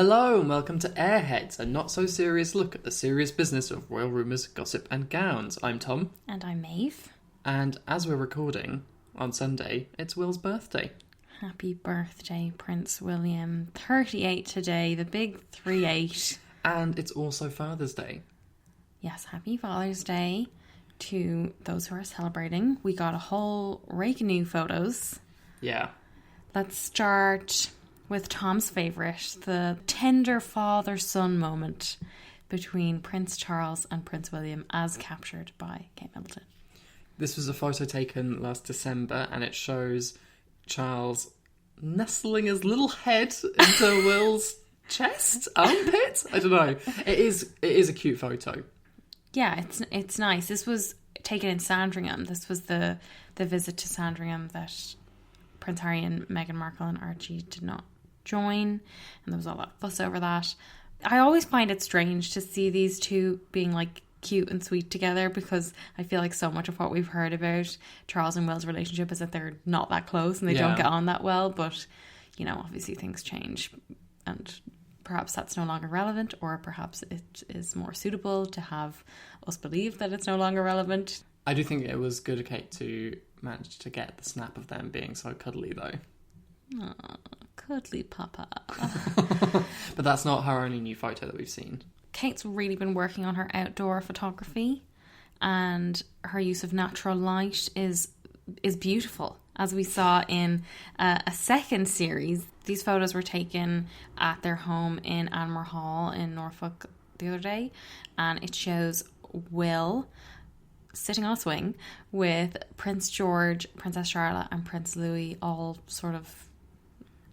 Hello and welcome to Airheads, a not-so-serious look at the serious business of royal rumours, gossip and gowns. I'm Tom. And I'm Maeve. And as we're recording on Sunday, it's Will's birthday. Happy birthday, Prince William. 38 today, the big 3-8. And it's also Father's Day. Yes, happy Father's Day to those who are celebrating. We got a whole rake of new photos. Yeah. Let's start with Tom's favourite, the tender father-son moment between Prince Charles and Prince William as captured by Kate Middleton. This was a photo taken last December and it shows Charles nestling his little head into Will's chest, armpit. I don't know. It is a cute photo. Yeah, it's nice. This was taken in Sandringham. This was the visit to Sandringham that Prince Harry and Meghan Markle and Archie did not join, and there was all that fuss over that. I always find it strange to see these two being like cute and sweet together, because I feel like so much of what we've heard about Charles and Will's relationship is that they're not that close and they don't get on that well, but you know, obviously things change and perhaps that's no longer relevant, or perhaps it is more suitable to have us believe that it's no longer relevant. I do think it was good of Kate to manage to get the snap of them being so cuddly though. Aww, cuddly papa. But that's not her only new photo that we've seen. Kate's really been working on her outdoor photography, and her use of natural light is beautiful. As we saw in a second series, these photos were taken at their home in Anmore Hall in Norfolk the other day, and it shows Will sitting on a swing with Prince George, Princess Charlotte and Prince Louis all sort of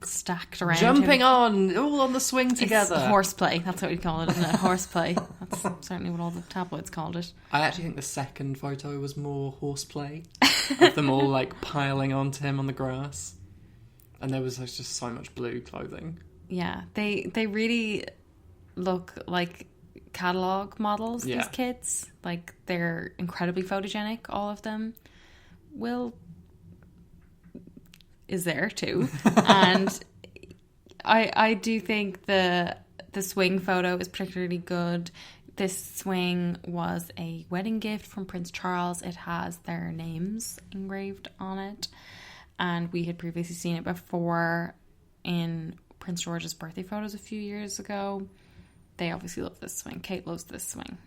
stacked around jumping him. all on the swing together. It's horseplay, that's what we call it, isn't it? Horseplay. That's certainly what all the tabloids called it. I actually think the second photo was more horseplay of them all like piling onto him on the grass, and there was just so much blue clothing. Yeah, they really look like catalogue models, these kids. Like, they're incredibly photogenic, all of them. Will is there too. And I do think the swing photo is particularly good. This swing was a wedding gift from Prince Charles. It has their names engraved on it, and we had previously seen it before in Prince George's birthday photos a few years ago. They obviously love this swing. Kate loves this swing.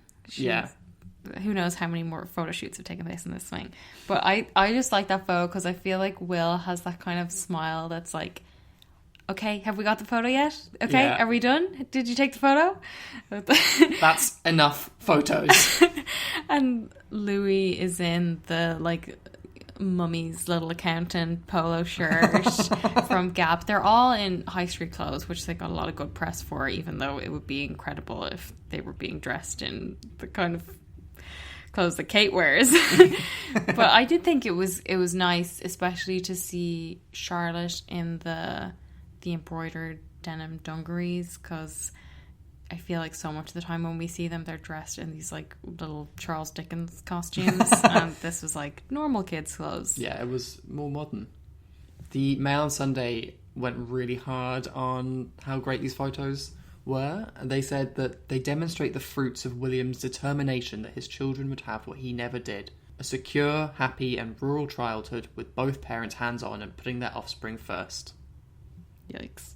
Who knows how many more photo shoots have taken place in this swing. But I just like that photo because I feel like Will has that kind of smile that's like, okay, have we got the photo yet? Okay, Are we done? Did you take the photo? That's enough photos. And Louis is in the like mummy's little accountant polo shirt from Gap. They're all in high street clothes, which they got a lot of good press for, even though it would be incredible if they were being dressed in the kind of clothes that Kate wears. But I did think it was nice, especially to see Charlotte in the embroidered denim dungarees, because I feel like so much of the time when we see them, they're dressed in these like little Charles Dickens costumes, and this was like normal kids' clothes. Yeah, it was more modern. The Mail on Sunday went really hard on how great these photos were, and they said that they demonstrate the fruits of William's determination that his children would have what he never did: a secure, happy and rural childhood with both parents hands-on and putting their offspring first. Yikes.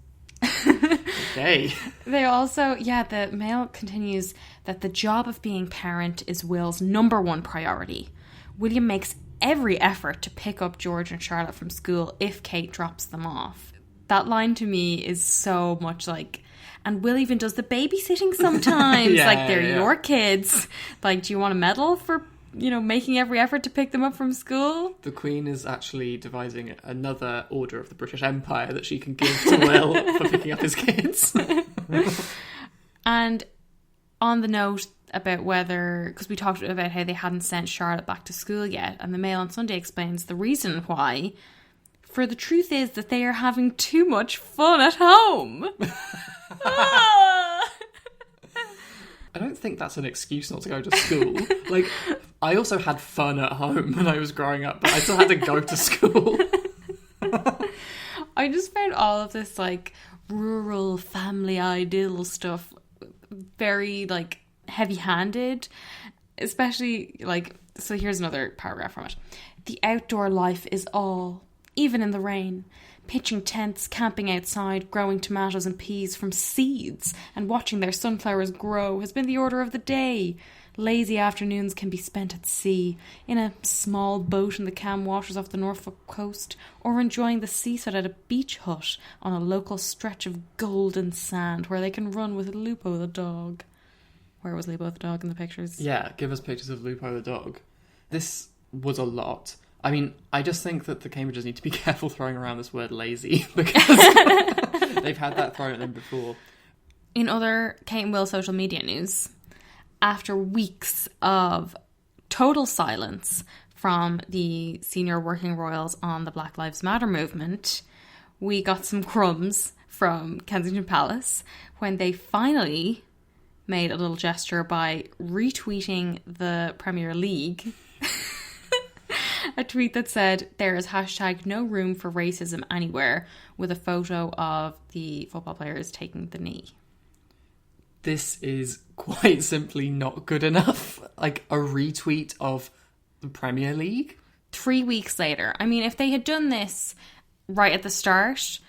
Okay. They also, the Mail continues that the job of being parent is Will's number one priority. William makes every effort to pick up George and Charlotte from school if Kate drops them off. That line to me is so much like, and Will even does the babysitting sometimes. They're your kids. Like, do you want a medal for, making every effort to pick them up from school? The Queen is actually devising another order of the British Empire that she can give to Will for picking up his kids. And on the note about whether, because we talked about how they hadn't sent Charlotte back to school yet, and the Mail on Sunday explains the reason why. For the truth is that they are having too much fun at home. I don't think that's an excuse not to go to school. Like, I also had fun at home when I was growing up, but I still had to go to school. I just found all of this, like, rural family ideal stuff, very like heavy-handed, especially like, so here's another paragraph from it. The outdoor life is all, even in the rain. Pitching tents, camping outside, growing tomatoes and peas from seeds, and watching their sunflowers grow has been the order of the day. Lazy afternoons can be spent at sea, in a small boat in the calm waters off the Norfolk coast, or enjoying the seaside at a beach hut on a local stretch of golden sand where they can run with Lupo the dog. Where was Lupo the dog in the pictures? Yeah, give us pictures of Lupo the dog. This was a lot. I mean, I just think that the Cambridges need to be careful throwing around this word lazy, because they've had that thrown at them before. In other Kate and Will social media news, after weeks of total silence from the senior working royals on the Black Lives Matter movement, we got some crumbs from Kensington Palace when they finally made a little gesture by retweeting the Premier League. A tweet that said, there is hashtag no room for racism anywhere, with a photo of the football players taking the knee. This is quite simply not good enough. Like a retweet of the Premier League. 3 weeks later. I mean, if they had done this right at the start,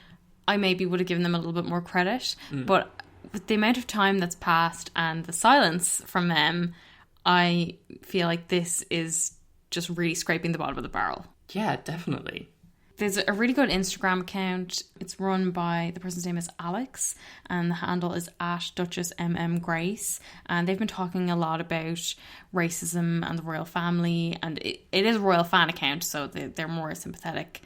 I maybe would have given them a little bit more credit. But with the amount of time that's passed and the silence from them, I feel like this is just really scraping the bottom of the barrel. Yeah, definitely. There's a really good Instagram account. It's run by, the person's name is Alex, and the handle is @DuchessMMGrace. And they've been talking a lot about racism and the royal family. And it is a royal fan account, so they're more sympathetic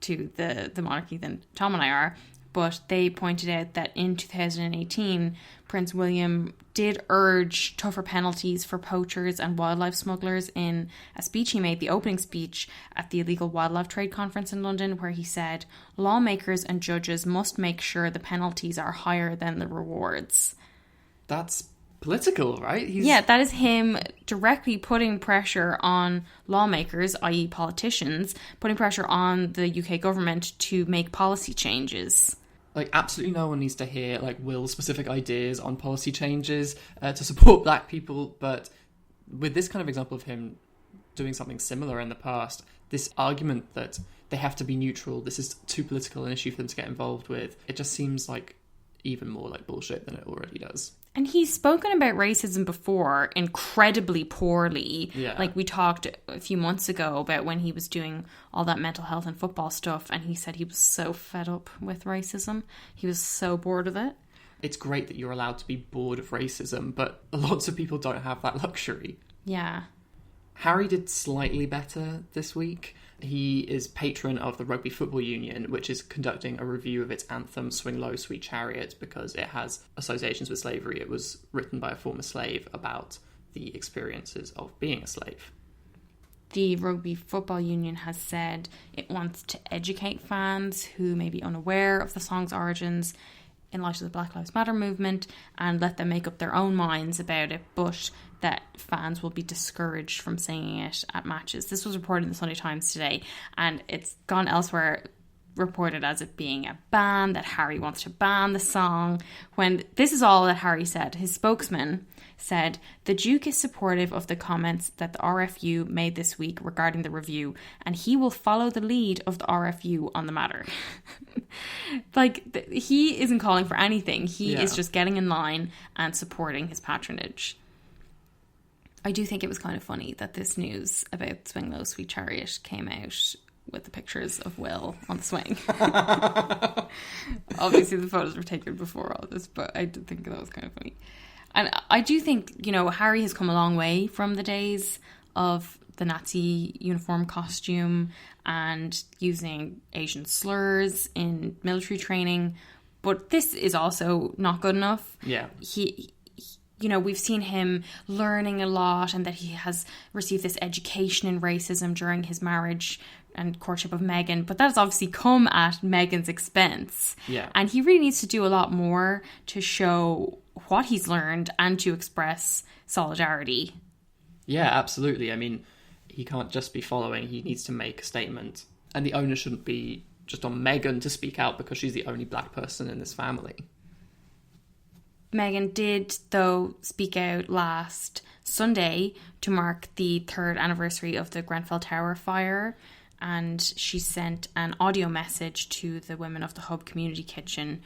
to the monarchy than Tom and I are. But they pointed out that in 2018, Prince William did urge tougher penalties for poachers and wildlife smugglers in a speech he made, the opening speech at the Illegal Wildlife Trade Conference in London, where he said, lawmakers and judges must make sure the penalties are higher than the rewards. That's political, right? Yeah, that is him directly putting pressure on lawmakers, i.e. politicians, putting pressure on the UK government to make policy changes. Like, absolutely no one needs to hear, like, Will's specific ideas on policy changes to support black people, but with this kind of example of him doing something similar in the past, this argument that they have to be neutral, this is too political an issue for them to get involved with, it just seems like even more like bullshit than it already does. And he's spoken about racism before incredibly poorly. Yeah. Like we talked a few months ago about when he was doing all that mental health and football stuff, and he said he was so fed up with racism. He was so bored of it. It's great that you're allowed to be bored of racism, but lots of people don't have that luxury. Yeah. Harry did slightly better this week. He is patron of the Rugby Football Union, which is conducting a review of its anthem, Swing Low, Sweet Chariot, because it has associations with slavery. It was written by a former slave about the experiences of being a slave. The Rugby Football Union has said it wants to educate fans who may be unaware of the song's origins in light of the Black Lives Matter movement and let them make up their own minds about it, but that fans will be discouraged from singing it at matches. This was reported in the Sunday Times today, and it's gone elsewhere reported as it being a ban, that Harry wants to ban the song, when this is all that Harry said. His spokesman said, the Duke is supportive of the comments that the RFU made this week regarding the review, and he will follow the lead of the RFU on the matter. He isn't calling for anything. He is just getting in line and supporting his patronage. I do think it was kind of funny that this news about Swing Low, Sweet Chariot came out with the pictures of Will on the swing. Obviously the photos were taken before all this, but I did think that was kind of funny. And I do think, Harry has come a long way from the days of the Nazi uniform costume and using Asian slurs in military training, but this is also not good enough. Yeah. We've seen him learning a lot, and that he has received this education in racism during his marriage and courtship of Meghan, but that has obviously come at Meghan's expense. Yeah. And he really needs to do a lot more to show what he's learned and to express solidarity. Yeah, absolutely. I mean, he can't just be following, he needs to make a statement. And the onus shouldn't be just on Meghan to speak out because she's the only black person in this family. Meghan did, though, speak out last Sunday to mark the 3rd anniversary of the Grenfell Tower fire, and she sent an audio message to the women of the Hub Community Kitchen,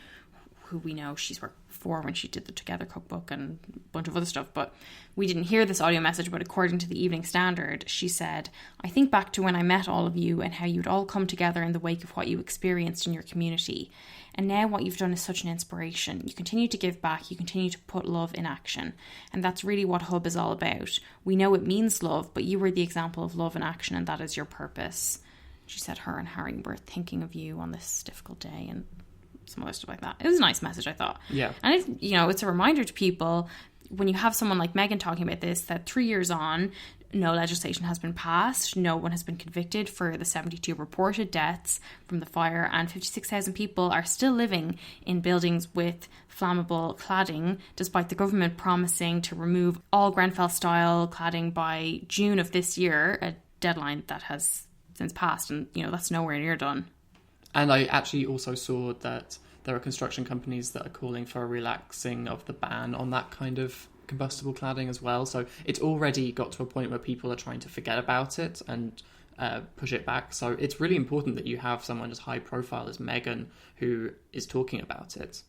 who we know she's worked for when she did the Together cookbook and a bunch of other stuff, but we didn't hear this audio message. But according to the Evening Standard, she said, "I think back to when I met all of you and how you'd all come together in the wake of what you experienced in your community. And now what you've done is such an inspiration. You continue to give back, you continue to put love in action. And that's really what Hub is all about. We know it means love, but you were the example of love in action, and that is your purpose." She said her and Harry were thinking of you on this difficult day, and some other stuff like that. It was a nice message, I thought. Yeah. And it's a reminder to people, when you have someone like Meghan talking about this, that 3 years on, no legislation has been passed, no one has been convicted for the 72 reported deaths from the fire, and 56,000 people are still living in buildings with flammable cladding, despite the government promising to remove all Grenfell-style cladding by June of this year, a deadline that has since passed, and that's nowhere near done. And I actually also saw that there are construction companies that are calling for a relaxing of the ban on that kind of combustible cladding as well. So it's already got to a point where people are trying to forget about it and push it back. So it's really important that you have someone as high profile as Meghan who is talking about it.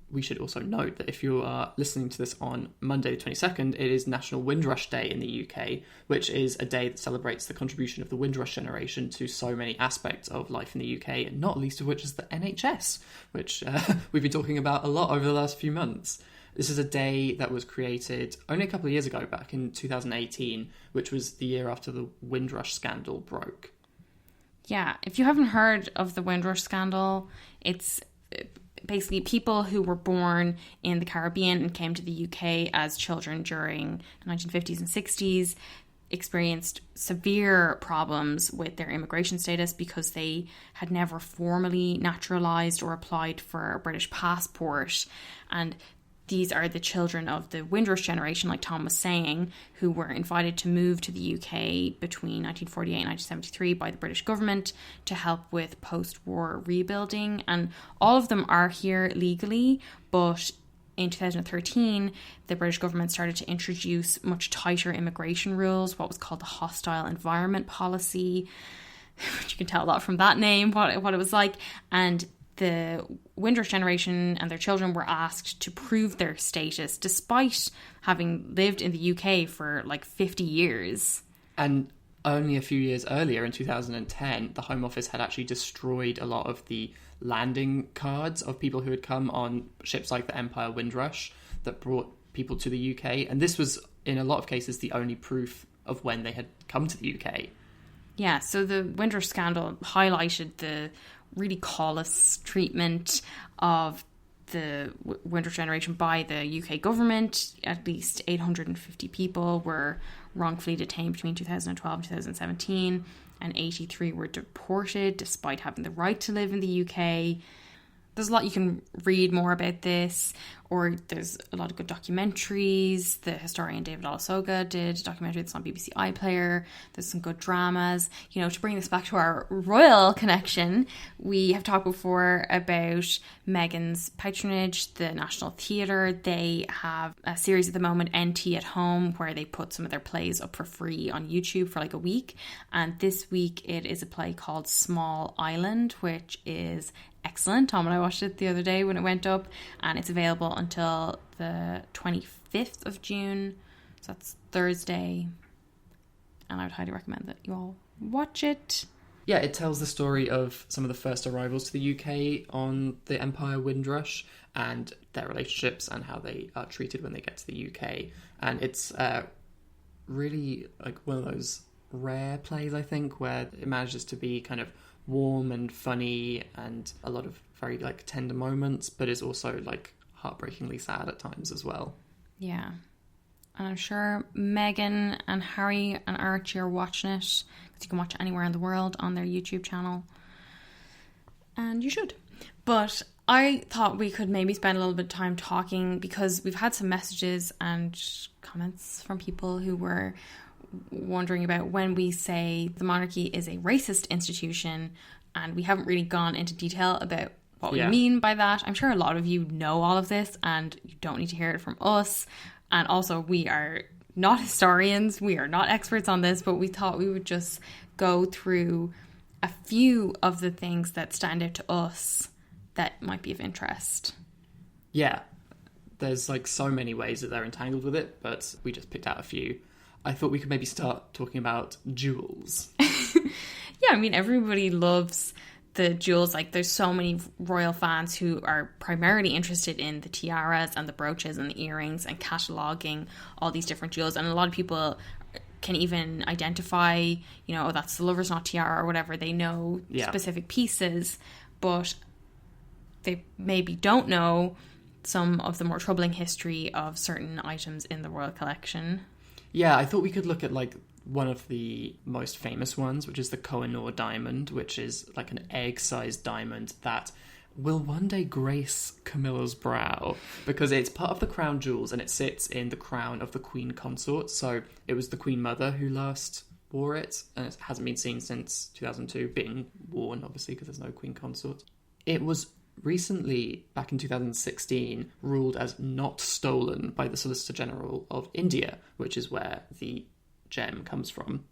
We should also note that if you are listening to this on Monday the 22nd, it is National Windrush Day in the UK, which is a day that celebrates the contribution of the Windrush generation to so many aspects of life in the UK, and not least of which is the NHS, which we've been talking about a lot over the last few months. This is a day that was created only a couple of years ago, back in 2018, which was the year after the Windrush scandal broke. Yeah, if you haven't heard of the Windrush scandal, it's basically people who were born in the Caribbean and came to the UK as children during the 1950s and 60s experienced severe problems with their immigration status because they had never formally naturalised or applied for a British passport. And these are the children of the Windrush generation, like Tom was saying, who were invited to move to the UK between 1948 and 1973 by the British government to help with post-war rebuilding. And all of them are here legally, but in 2013, the British government started to introduce much tighter immigration rules, what was called the Hostile Environment Policy, which you can tell a lot from that name, what it was like. And the Windrush generation and their children were asked to prove their status despite having lived in the UK for like 50 years. And only a few years earlier, in 2010, the Home Office had actually destroyed a lot of the landing cards of people who had come on ships like the Empire Windrush that brought people to the UK. And this was, in a lot of cases, the only proof of when they had come to the UK. Yeah, so the Windrush scandal highlighted the really callous treatment of the Windrush generation by the UK government. At least 850 people were wrongfully detained between 2012 and 2017, and 83 were deported despite having the right to live in the UK. There's a lot you can read more about this, or there's a lot of good documentaries. The historian David Olasoga did a documentary that's on BBC iPlayer. There's some good dramas. To bring this back to our royal connection, we have talked before about Meghan's patronage, the National Theatre. They have a series at the moment, NT at Home, where they put some of their plays up for free on YouTube for like a week. And this week it is a play called Small Island, which is excellent. Tom and I watched it the other day when it went up, and it's available until the 25th of June, so that's Thursday, and I would highly recommend that you all watch it. Yeah, it tells the story of some of the first arrivals to the UK on the Empire Windrush and their relationships and how they are treated when they get to the UK. And it's really like one of those rare plays, I think, where it manages to be kind of warm and funny and a lot of very like tender moments, but is also like heartbreakingly sad at times as well. Yeah. And I'm sure Meghan and Harry and Archie are watching it, because you can watch it anywhere in the world on their YouTube channel. And you should. But I thought we could maybe spend a little bit of time talking, because we've had some messages and comments from people who were wondering about when we say the monarchy is a racist institution, And we haven't really gone into detail about what we Yeah. mean by that. I'm sure a lot of you know all of this and you don't need to hear it from us. And also, we are not historians. We are not experts on this, but we thought we would just go through a few of the things that stand out to us that might be of interest. Yeah, there's like so many ways that they're entangled with it, but we just picked out a few. I thought we could maybe start talking about jewels. Yeah, I mean, everybody loves the jewels. Like, there's so many royal fans who are primarily interested in the tiaras and the brooches and the earrings and cataloguing all these different jewels. And a lot of people can even identify, you know, oh, that's the lover's knot tiara or whatever. They know specific pieces, but they maybe don't know some of the more troubling history of certain items in the royal collection. Yeah, I thought we could look at like one of the most famous ones, which is the Koh-i-Noor diamond, which is like an egg-sized diamond that will one day grace Camilla's brow, because it's part of the crown jewels and it sits in the crown of the queen consort. So it was the queen mother who last wore it, and it hasn't been seen since 2002, being worn obviously because there's no queen consort. It was recently, back in 2016, ruled as not stolen by the Solicitor General of India, which is where the gem comes from.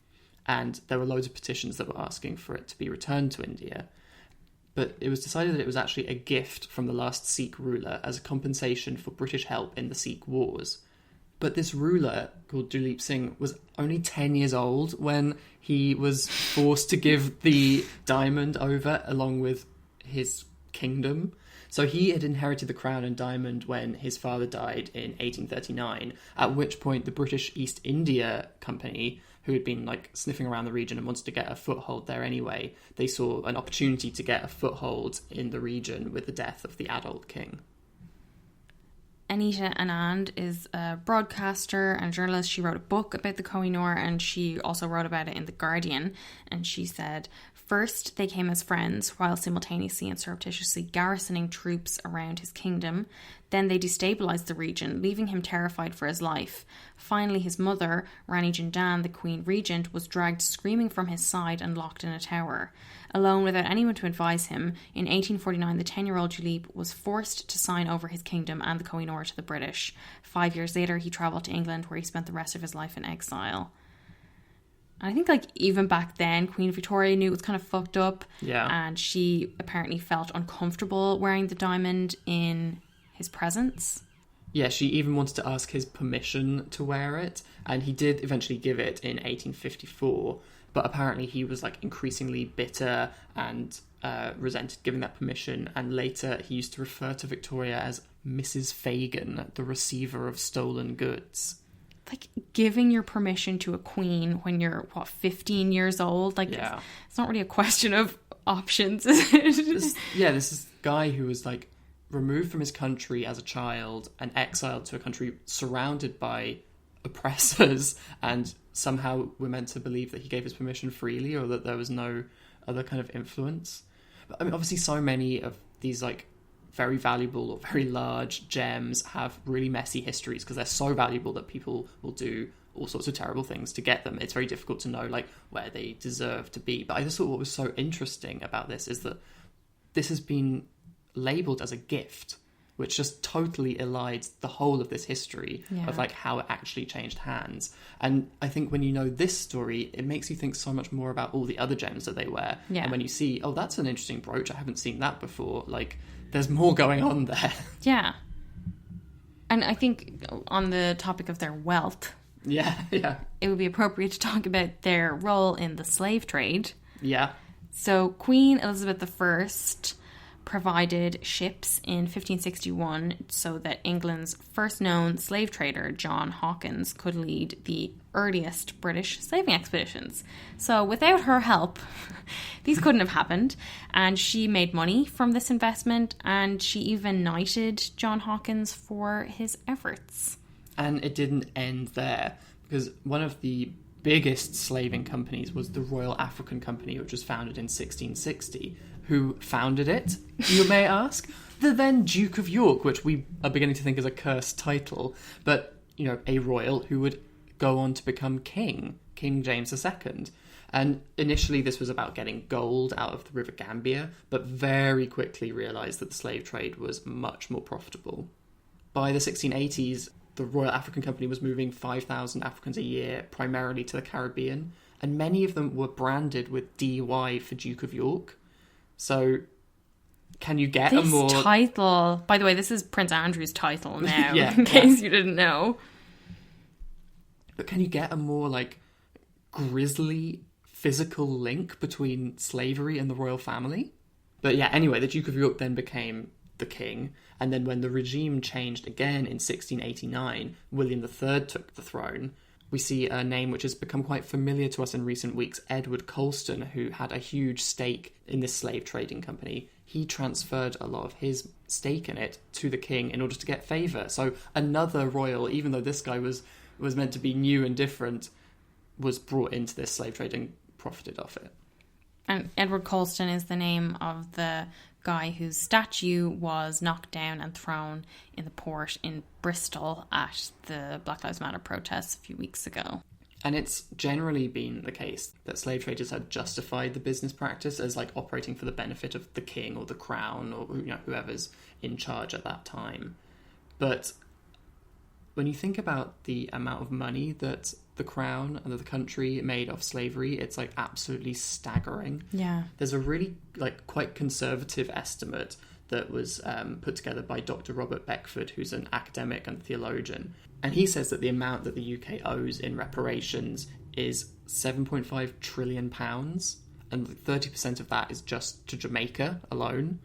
And there were loads of petitions that were asking for it to be returned to India. But it was decided that it was actually a gift from the last Sikh ruler as a compensation for British help in the Sikh wars. But this ruler, called Duleep Singh, was only 10 years old when he was forced to give the diamond over along with his kingdom. So he had inherited the crown and diamond when his father died in 1839, at which point the British East India Company, who had been like sniffing around the region and wanted to get a foothold there anyway, they saw an opportunity to get a foothold in the region with the death of the adult king. Anita Anand is a broadcaster and journalist. She wrote a book about the Koh-i-Noor and she also wrote about it in The Guardian. And she said, first, they came as friends while simultaneously and surreptitiously garrisoning troops around his kingdom. Then they destabilised the region, leaving him terrified for his life. Finally, his mother, Rani Jindan, the Queen Regent, was dragged screaming from his side and locked in a tower. Alone without anyone to advise him, in 1849 the 10-year-old Duleep was forced to sign over his kingdom and the Koh-i-Noor to the British. 5 years later, he travelled to England where he spent the rest of his life in exile. And I think, like, even back then, Queen Victoria knew it was kind of fucked up. Yeah. And she apparently felt uncomfortable wearing the diamond in his presence. Yeah, she even wanted to ask his permission to wear it, and he did eventually give it in 1854, but apparently he was, like, increasingly bitter and resented giving that permission, and later he used to refer to Victoria as Mrs. Fagin, the receiver of stolen goods. Like, giving your permission to a queen when you're, 15 years old? Like, Yeah. it's not really a question of options, is it? This is a guy who was, like, removed from his country as a child and exiled to a country surrounded by oppressors, and somehow we're meant to believe that he gave his permission freely or that there was no other kind of influence. But, I mean, obviously so many of these, like, very valuable or very large gems have really messy histories because they're so valuable that people will do all sorts of terrible things to get them. It's very difficult to know, like, where they deserve to be. But I just thought what was so interesting about this is that this has been labelled as a gift, which just totally elides the whole of this history of, like, how it actually changed hands. And I think when you know this story, it makes you think so much more about all the other gems that they wear. Yeah. And when you see, oh, that's an interesting brooch, I haven't seen that before, like, there's more going on there. Yeah. And I think on the topic of their wealth, Yeah. it would be appropriate to talk about their role in the slave trade. Yeah. So Queen Elizabeth I provided ships in 1561 so that England's first known slave trader, John Hawkins, could lead the earliest British slaving expeditions. So without her help, these couldn't have happened. And she made money from this investment, and she even knighted John Hawkins for his efforts. And it didn't end there, because one of the biggest slaving companies was the Royal African Company, which was founded in 1660. Who founded it, you may ask? The then Duke of York, which we are beginning to think is a cursed title, but, you know, a royal who would go on to become king King James II. And initially this was about getting gold out of the River Gambia, but very quickly realised that the slave trade was much more profitable. By the 1680s, the Royal African Company was moving 5,000 Africans a year, primarily to the Caribbean, and many of them were branded with DY for Duke of York. So, can you get a more... This title... By the way, this is Prince Andrew's title now, Yeah, in case you didn't know. But can you get a more, like, grisly physical link between slavery and the royal family? But yeah, anyway, the Duke of York then became the king, and then when the regime changed again in 1689, William III took the throne. We see a name which has become quite familiar to us in recent weeks, Edward Colston, who had a huge stake in this slave trading company. He transferred a lot of his stake in it to the king in order to get favour. So another royal, even though this guy was meant to be new and different, was brought into this slave trade and profited off it. And Edward Colston is the name of the guy whose statue was knocked down and thrown in the port in Bristol at the Black Lives Matter protests a few weeks ago. And it's generally been the case that slave traders had justified the business practice as like operating for the benefit of the king or the crown or whoever's in charge at that time. But when you think about the amount of money that the crown and the country made off slavery, it's like absolutely staggering. Yeah. There's a really like quite conservative estimate that was put together by Dr. Robert Beckford, who's an academic and theologian. And he says that the amount that the UK owes in reparations is £7.5 trillion, and 30% of that is just to Jamaica alone.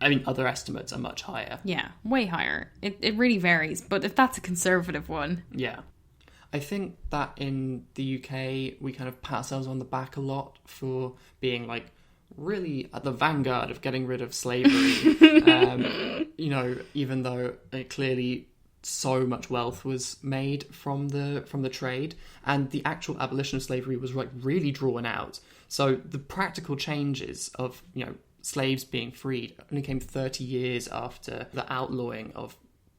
I mean, other estimates are much higher. Yeah, way higher. It really varies, but if that's a conservative one. Yeah. I think that in the UK, we kind of pat ourselves on the back a lot for being like really at the vanguard of getting rid of slavery. Even though clearly so much wealth was made from the trade, and the actual abolition of slavery was like really drawn out. So the practical changes of slaves being freed only came 30 years after the outlawing of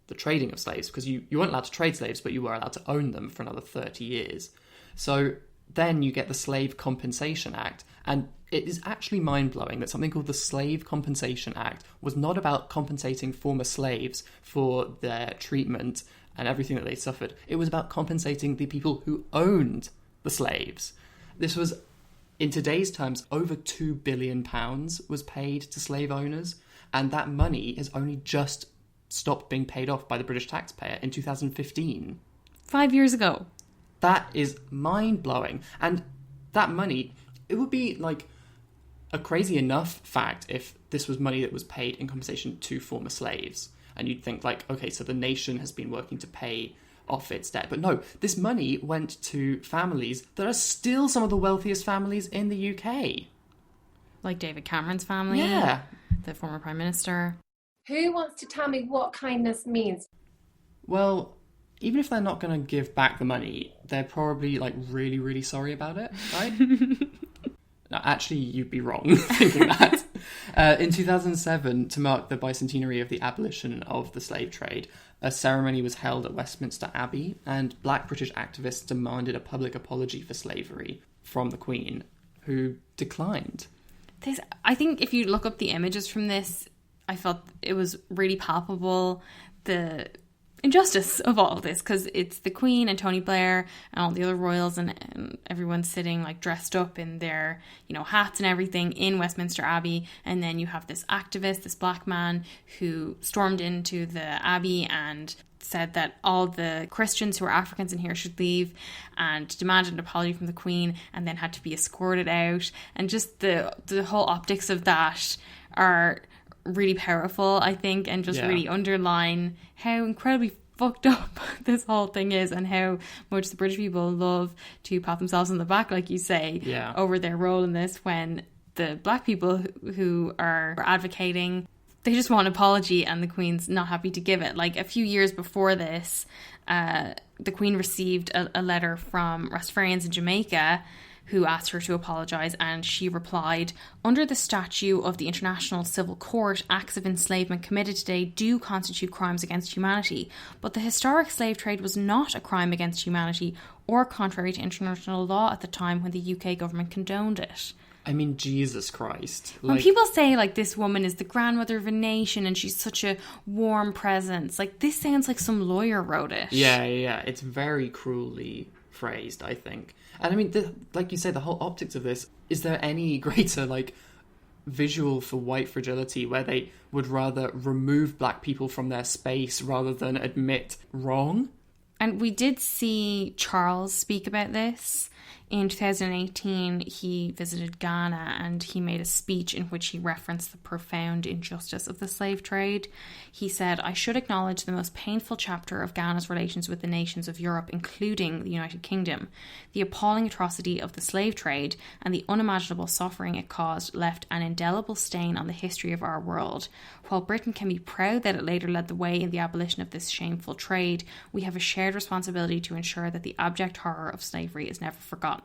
the trading of slaves, because you weren't allowed to trade slaves, but you were allowed to own them for another 30 years. So then you get the Slave Compensation Act, and it is actually mind-blowing that something called the Slave Compensation Act was not about compensating former slaves for their treatment and everything that they suffered. It was about compensating the people who owned the slaves. This was, in today's terms, over £2 billion was paid to slave owners, and that money has only just stopped being paid off by the British taxpayer in 2015. 5 years ago. That is mind-blowing. And that money, it would be like a crazy enough fact if this was money that was paid in compensation to former slaves. And you'd think like, okay, so the nation has been working to pay off its debt. But no, this money went to families that are still some of the wealthiest families in the UK. Like David Cameron's family. Yeah. The former Prime Minister. Who wants to tell me what kindness means? Well, even if they're not going to give back the money, they're probably like really, really sorry about it, right? No, actually, you'd be wrong thinking that. In 2007, to mark the bicentenary of the abolition of the slave trade, a ceremony was held at Westminster Abbey, and black British activists demanded a public apology for slavery from the Queen, who declined. I think if you look up the images from this, I felt it was really palpable, the injustice of all of this, because it's the Queen and Tony Blair and all the other royals and everyone sitting like dressed up in their hats and everything in Westminster Abbey, and then you have this activist, this black man who stormed into the Abbey and said that all the Christians who are Africans in here should leave, and demanded an apology from the Queen, and then had to be escorted out. And just the whole optics of that are really powerful, I think, and just really underline how incredibly fucked up this whole thing is, and how much the British people love to pat themselves on the back, like you say, over their role in this, when the black people who are advocating, they just want an apology and the Queen's not happy to give it. Like a few years before this, the Queen received a letter from Rastafarians in Jamaica who asked her to apologise, and she replied, "Under the statute of the International Civil Court, acts of enslavement committed today do constitute crimes against humanity, but the historic slave trade was not a crime against humanity or contrary to international law at the time when the UK government condoned it." I mean, Jesus Christ. When people say, like, this woman is the grandmother of a nation and she's such a warm presence, like, this sounds like some lawyer wrote it. Yeah. It's very cruelly phrased, I think. And I mean, like you say, the whole optics of this, is there any greater, like, visual for white fragility where they would rather remove black people from their space rather than admit wrong? And we did see Charles speak about this. In 2018, he visited Ghana and he made a speech in which he referenced the profound injustice of the slave trade. He said, "I should acknowledge the most painful chapter of Ghana's relations with the nations of Europe, including the United Kingdom. The appalling atrocity of the slave trade and the unimaginable suffering it caused left an indelible stain on the history of our world. While Britain can be proud that it later led the way in the abolition of this shameful trade, we have a shared responsibility to ensure that the abject horror of slavery is never forgotten."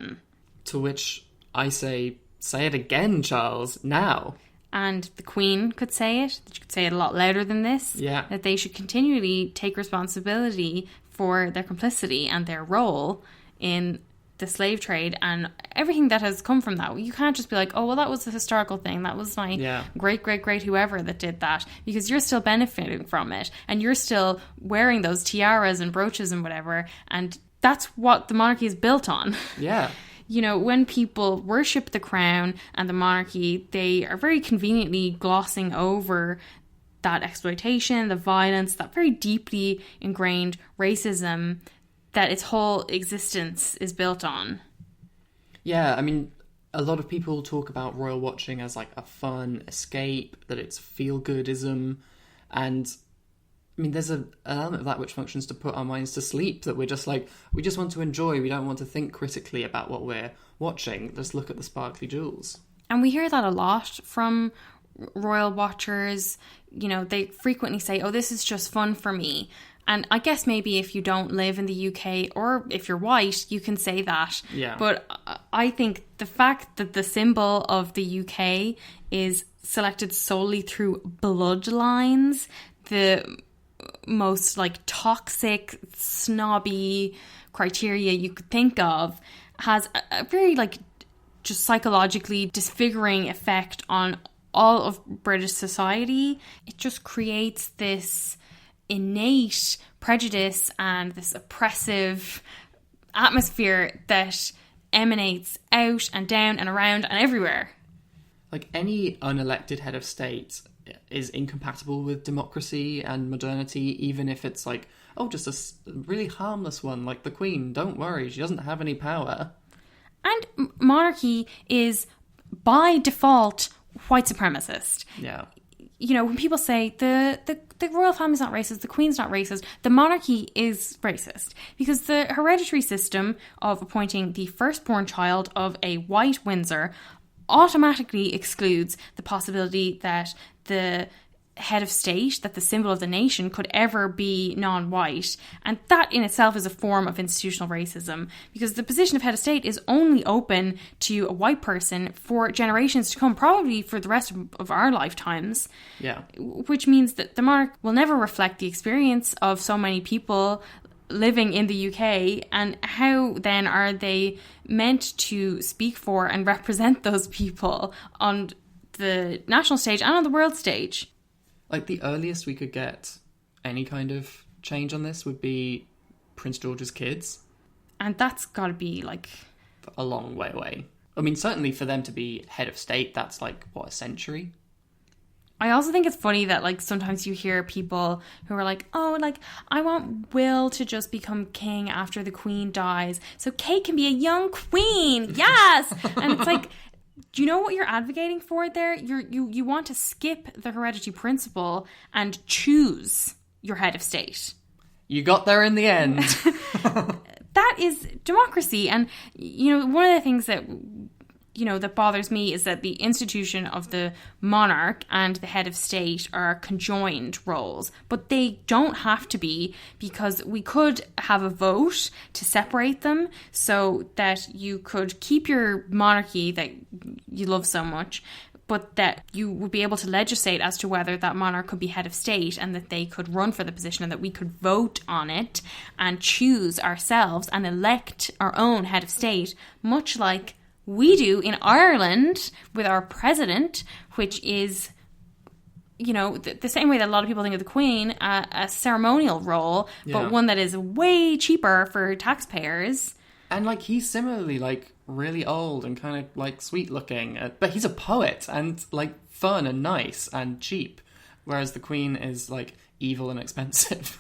To which I say it again, Charles, now. And the Queen could say it. She could say it a lot louder than this. Yeah. That they should continually take responsibility for their complicity and their role in the slave trade and everything that has come from that. You can't just be like, oh, well, that was a historical thing. That was my great whoever that did that, because you're still benefiting from it and you're still wearing those tiaras and brooches and whatever. And that's what the monarchy is built on. Yeah. You know, when people worship the crown and the monarchy, they are very conveniently glossing over that exploitation, the violence, that very deeply ingrained racism that its whole existence is built on. Yeah, I mean, a lot of people talk about royal watching as like a fun escape, that it's feel-goodism, and I mean, there's an element of that which functions to put our minds to sleep, that we're just like, we just want to enjoy, we don't want to think critically about what we're watching, just look at the sparkly jewels. And we hear that a lot from royal watchers. You know, they frequently say, oh, this is just fun for me. And I guess maybe if you don't live in the UK or if you're white, you can say that. Yeah. But I think the fact that the symbol of the UK is selected solely through bloodlines, the most like toxic, snobby criteria you could think of, has a very like just psychologically disfiguring effect on all of British society. It just creates this innate prejudice and this oppressive atmosphere that emanates out and down and around and everywhere. Like, any unelected head of state is incompatible with democracy and modernity, even if it's like, oh, just a really harmless one like the Queen. Don't worry, she doesn't have any power. And monarchy is, by default, white supremacist. Yeah. You know, when people say the royal family's not racist, the Queen's not racist, the monarchy is racist. Because the hereditary system of appointing the firstborn child of a white Windsor automatically excludes the possibility that the head of state, that the symbol of the nation, could ever be non-white. And that in itself is a form of institutional racism, because the position of head of state is only open to a white person for generations to come, probably for the rest of our lifetimes. Yeah. Which means that the monarch will never reflect the experience of so many people living in the UK, and how then are they meant to speak for and represent those people on the national stage and on the world stage? Like, the earliest we could get any kind of change on this would be Prince George's kids. And that's got to be, like, a long way away. I mean, certainly for them to be head of state, that's, like, what, a century? I also think it's funny that, like, sometimes you hear people who are like, oh, like, I want Will to just become king after the Queen dies, so Kate can be a young queen. Yes! And it's like, do you know what you're advocating for there? You want to skip the hereditary principle and choose your head of state. You got there in the end. That is democracy. And, you know, one of the things that, that bothers me is that the institution of the monarch and the head of state are conjoined roles, but they don't have to be, because we could have a vote to separate them so that you could keep your monarchy that you love so much, but that you would be able to legislate as to whether that monarch could be head of state and that they could run for the position and that we could vote on it and choose ourselves and elect our own head of state, much like we do in Ireland with our president, which is, the same way that a lot of people think of the Queen, a ceremonial role, but one that is way cheaper for taxpayers. And, like, he's similarly, like, really old and kind of, like, sweet looking. But he's a poet and, like, fun and nice and cheap. Whereas the Queen is, like, evil and expensive.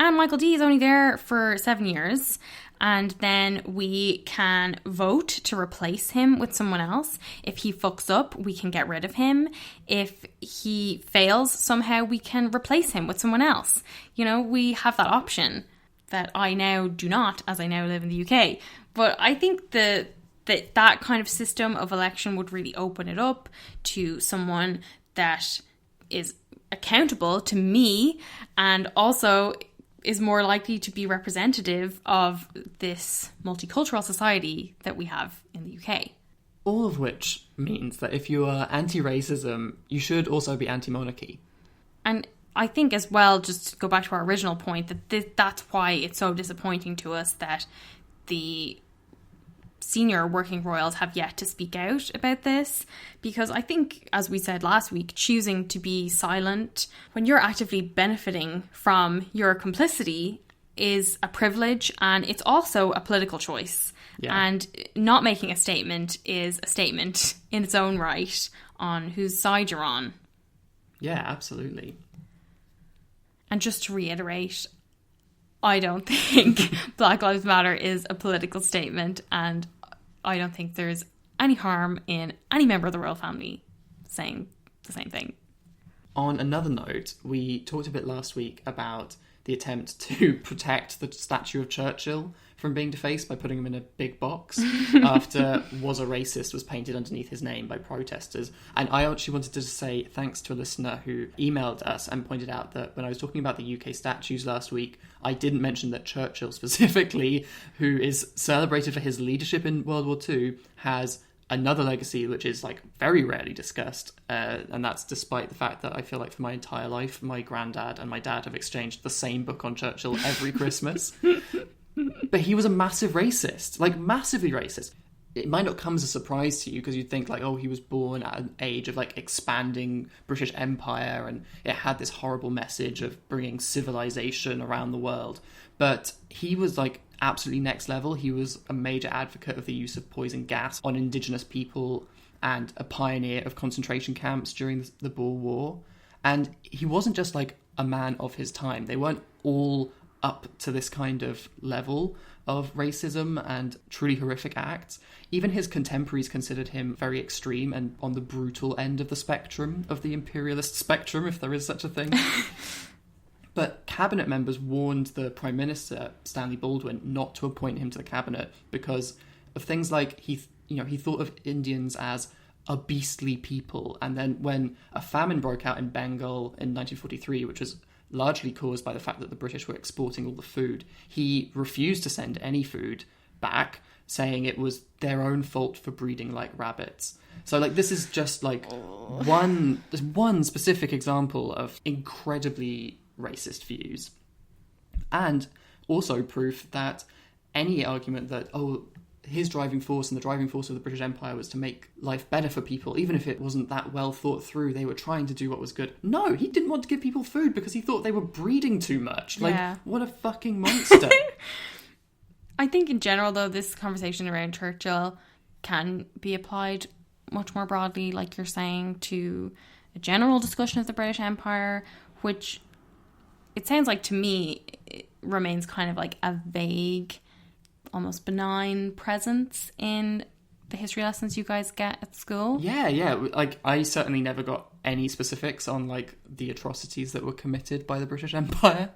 And Michael D is only there for 7 years. And then we can vote to replace him with someone else. If he fucks up, we can get rid of him. If he fails somehow, we can replace him with someone else. We have that option that I now do not, as I now live in the UK. But I think that kind of system of election would really open it up to someone that is accountable to me and also is more likely to be representative of this multicultural society that we have in the UK. All of which means that if you are anti-racism, you should also be anti-monarchy. And I think as well, just to go back to our original point, that that's why it's so disappointing to us that the senior working royals have yet to speak out about this, because I think, as we said last week, choosing to be silent when you're actively benefiting from your complicity is a privilege, and it's also a political choice. Yeah. And not making a statement is a statement in its own right on whose side you're on. Yeah, absolutely. And just to reiterate, I don't think Black Lives Matter is a political statement, and I don't think there's any harm in any member of the royal family saying the same thing. On another note, we talked a bit last week about the attempt to protect the statue of Churchill from being defaced by putting him in a big box after "was a racist" was painted underneath his name by protesters. And I actually wanted to say thanks to a listener who emailed us and pointed out that when I was talking about the UK statues last week, I didn't mention that Churchill specifically, who is celebrated for his leadership in World War II, has another legacy which is like very rarely discussed, and that's despite the fact that I feel like for my entire life my granddad and my dad have exchanged the same book on Churchill every Christmas. But he was a massive racist, like massively racist. It might not come as a surprise to you because you'd think like, oh, he was born at an age of like expanding British Empire and it had this horrible message of bringing civilization around the world. But he was like absolutely next level. He was a major advocate of the use of poison gas on indigenous people and a pioneer of concentration camps during the Boer War. And he wasn't just like a man of his time. They weren't all up to this kind of level of racism and truly horrific acts. Even his contemporaries considered him very extreme and on the brutal end of the spectrum, of the imperialist spectrum, if there is such a thing. But cabinet members warned the Prime Minister, Stanley Baldwin, not to appoint him to the cabinet because of things like he thought of Indians as a beastly people. And then when a famine broke out in Bengal in 1943, which was largely caused by the fact that the British were exporting all the food, he refused to send any food back, saying it was their own fault for breeding like rabbits. So like this is just like one specific example of incredibly racist views, and also proof that any argument that his driving force and the driving force of the British Empire was to make life better for people, even if it wasn't that well thought through, they were trying to do what was good. No, he didn't want to give people food because he thought they were breeding too much. Like, what a fucking monster. I think in general, though, this conversation around Churchill can be applied much more broadly, like you're saying, to a general discussion of the British Empire, which it sounds like to me it remains kind of like a vague, almost benign presence in the history lessons you guys get at school. Yeah. Like, I certainly never got any specifics on, like, the atrocities that were committed by the British Empire.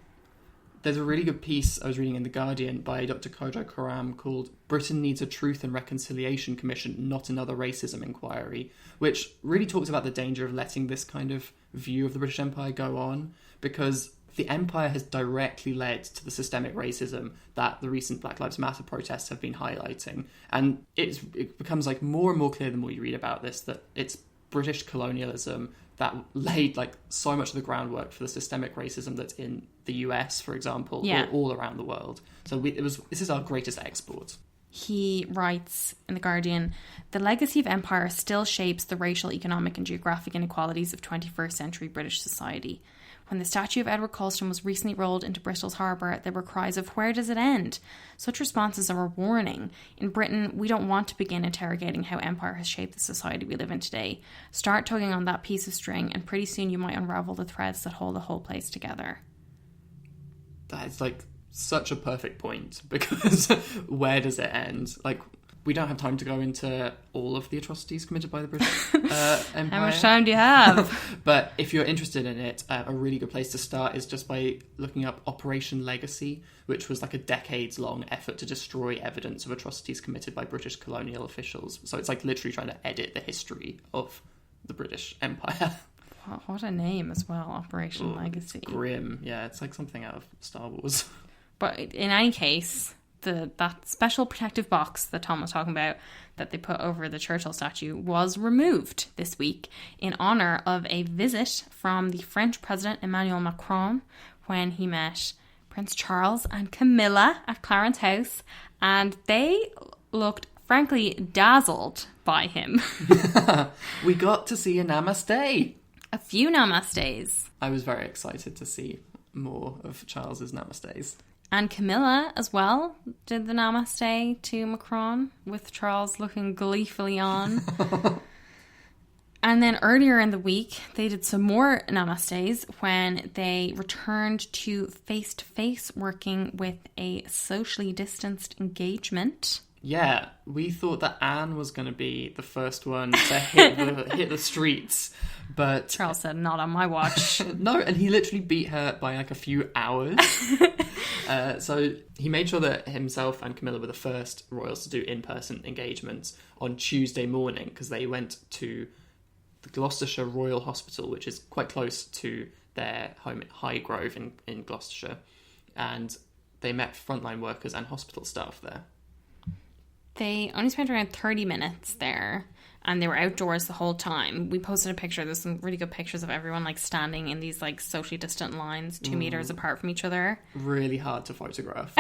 There's a really good piece I was reading in The Guardian by Dr. Kojo Karam called Britain Needs a Truth and Reconciliation Commission, Not Another Racism Inquiry, which really talks about the danger of letting this kind of view of the British Empire go on, because the Empire has directly led to the systemic racism that the recent Black Lives Matter protests have been highlighting. And it becomes like more and more clear the more you read about this, that it's British colonialism that laid like so much of the groundwork for the systemic racism that's in the US, for example, or all around the world. So this is our greatest export. He writes in The Guardian, the legacy of empire still shapes the racial, economic and geographic inequalities of 21st century British society. When the statue of Edward Colston was recently rolled into Bristol's harbour, there were cries of, where does it end? Such responses are a warning. In Britain, we don't want to begin interrogating how empire has shaped the society we live in today. Start tugging on that piece of string and pretty soon you might unravel the threads that hold the whole place together. That is like such a perfect point, because where does it end? Like, we don't have time to go into all of the atrocities committed by the British Empire. How much time do you have? But if you're interested in it, a really good place to start is just by looking up Operation Legacy, which was like a decades-long effort to destroy evidence of atrocities committed by British colonial officials. So it's like literally trying to edit the history of the British Empire. What a name as well, Operation Legacy. Grim, yeah, it's like something out of Star Wars. But in any case, that special protective box that Tom was talking about that they put over the Churchill statue was removed this week in honour of a visit from the French President Emmanuel Macron when he met Prince Charles and Camilla at Clarence House, and they looked frankly dazzled by him. We got to see a namaste. A few namastes. I was very excited to see more of Charles's namastes. And Camilla as well did the namaste to Macron, with Charles looking gleefully on. And then earlier in the week, they did some more namastes when they returned to face-to-face working with a socially distanced engagement. Yeah, we thought that Anne was going to be the first one to hit the streets, but Charles said, not on my watch. No, and he literally beat her by like a few hours. So he made sure that himself and Camilla were the first royals to do in-person engagements on Tuesday morning, because they went to the Gloucestershire Royal Hospital, which is quite close to their home at Highgrove in Gloucestershire, and they met frontline workers and hospital staff there. They only spent around 30 minutes there, and they were outdoors the whole time. We posted a picture. There's some really good pictures of everyone like standing in these like socially distant lines, 2 meters apart from each other. Really hard to photograph.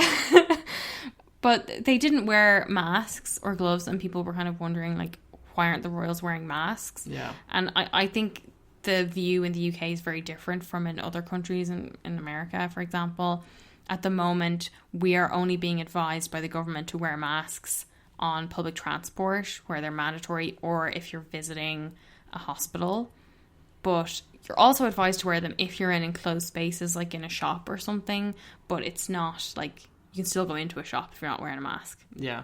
But they didn't wear masks or gloves, and people were kind of wondering like, why aren't the royals wearing masks? Yeah. And I think the view in the UK is very different from in other countries, in America, for example. At the moment, we are only being advised by the government to wear masks on public transport where they're mandatory, or if you're visiting a hospital. But you're also advised to wear them if you're in enclosed spaces like in a shop or something, but it's not like you can still go into a shop if you're not wearing a mask. Yeah.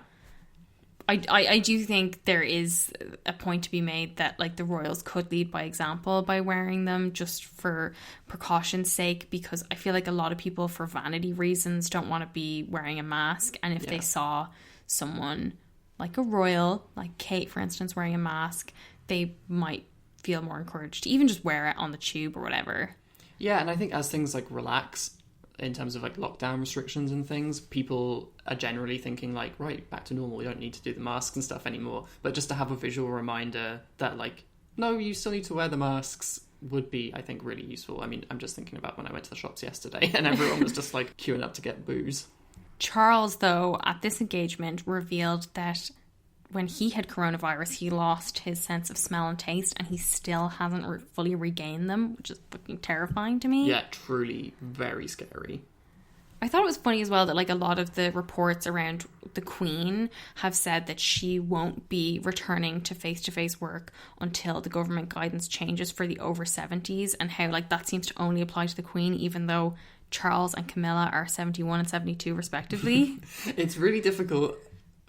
I do think there is a point to be made that like the royals could lead by example by wearing them just for precaution's sake, because I feel like a lot of people for vanity reasons don't want to be wearing a mask, and if they saw someone like a royal, like Kate, for instance, wearing a mask, they might feel more encouraged to even just wear it on the tube or whatever. Yeah, and I think as things like relax in terms of like lockdown restrictions and things, people are generally thinking like, right, back to normal, we don't need to do the masks and stuff anymore. But just to have a visual reminder that like, no, you still need to wear the masks would be, I think, really useful. I mean, I'm just thinking about when I went to the shops yesterday and everyone was just like queuing up to get booze. Charles, though, at this engagement revealed that when he had coronavirus, he lost his sense of smell and taste, and he still hasn't fully regained them, which is fucking terrifying to me. Yeah, truly very scary. I thought it was funny as well that like a lot of the reports around the Queen have said that she won't be returning to face-to-face work until the government guidance changes for the over 70s, and how like that seems to only apply to the Queen, even though Charles and Camilla are 71 and 72 respectively. It's really difficult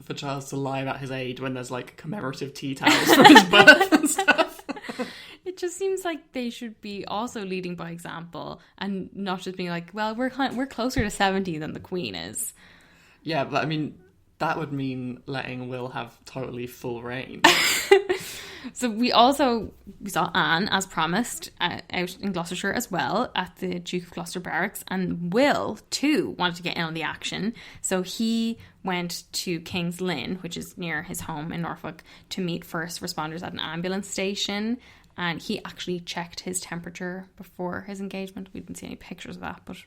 for Charles to lie about his age when there's like commemorative tea towels for his birth and stuff. it just seems like they should be also leading by example and not just being like, well, we're closer to 70 than the Queen is. Yeah, but I mean, that would mean letting Will have totally full reign. So we saw Anne, as promised, out in Gloucestershire as well, at the Duke of Gloucester Barracks. And Will, too, wanted to get in on the action. So he went to King's Lynn, which is near his home in Norfolk, to meet first responders at an ambulance station. And he actually checked his temperature before his engagement. We didn't see any pictures of that, but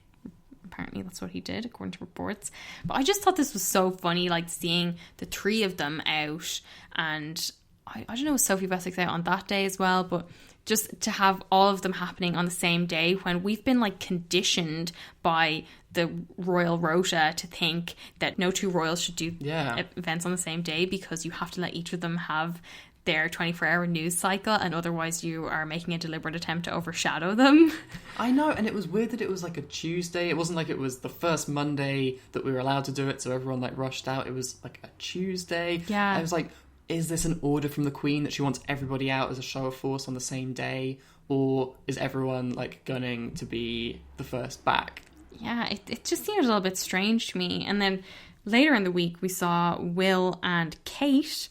apparently that's what he did, according to reports. But I just thought this was so funny, like seeing the three of them out. And I don't know, Sophie Beswick's out on that day as well, but just to have all of them happening on the same day when we've been like conditioned by the royal rota to think that no two royals should do events on the same day because you have to let each of them have their 24-hour news cycle, and otherwise you are making a deliberate attempt to overshadow them. I know, and it was weird that it was like a Tuesday. It wasn't like it was the first Monday that we were allowed to do it, so everyone like rushed out. It was like a Tuesday. Yeah. I was like, is this an order from the Queen that she wants everybody out as a show of force on the same day? Or is everyone like gunning to be the first back? Yeah, it just seemed a little bit strange to me. And then later in the week, we saw Will and Kate.